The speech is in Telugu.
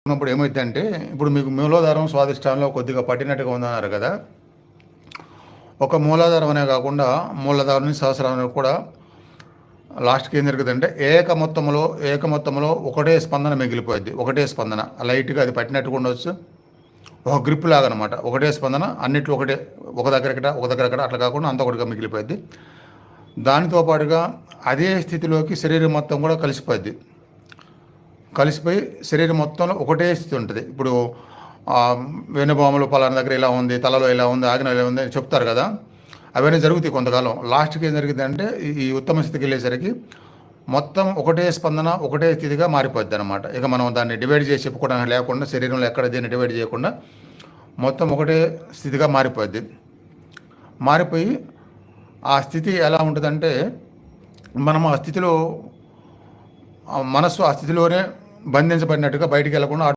ఉన్నప్పుడు ఏమైందంటే ఇప్పుడు మీకు మూలాధారం స్వాధిష్టానంలో కొద్దిగా పట్టినట్టుగా ఉందన్నారు కదా. ఒక మూలాధారం అనే కాకుండా మూలాధారం సహస్రారం కూడా లాస్ట్కి ఏం జరుగుతుందంటే ఏక మొత్తంలో ఒకటే స్పందన మిగిలిపోయింది. ఒకటే స్పందన లైట్గా అది పట్టినట్టుగా ఉండవచ్చు, ఒక గ్రిప్ లాగా అనమాట. ఒకటే స్పందన అన్నిట్లో ఒకటే, ఒక దగ్గర అట్లా కాకుండా అంత ఒకటిగా మిగిలిపోయింది. దానితో పాటుగా అదే స్థితిలోకి శరీరం మొత్తం కూడా కలిసిపోయి శరీరం మొత్తంలో ఒకటే స్థితి ఉంటుంది. ఇప్పుడు వెన్నుపాములు పలానా దగ్గర ఇలా ఉంది, తలలో ఇలా ఉంది, ఆగ్నేయం ఇలా ఉంది అని చెప్తారు కదా. అవన్నీ జరుగుతాయి కొంతకాలం. లాస్ట్కి ఏం జరిగిందంటే ఈ ఉత్తమ స్థితికి వెళ్ళేసరికి మొత్తం ఒకటే స్పందన ఒకటే స్థితిగా మారిపోద్ది అనమాట. ఇక మనం దాన్ని డివైడ్ చేసి చెప్పుకోవడానికి లేకుండా, శరీరంలో ఎక్కడ దీన్ని డివైడ్ చేయకుండా మొత్తం ఒకటే స్థితిగా మారిపోయి ఆ స్థితి ఎలా ఉంటుందంటే మనం ఆ స్థితిలో మనస్సు ఆ స్థితిలోనే బంధించబడినట్టుగా బయటికి వెళ్లకుండా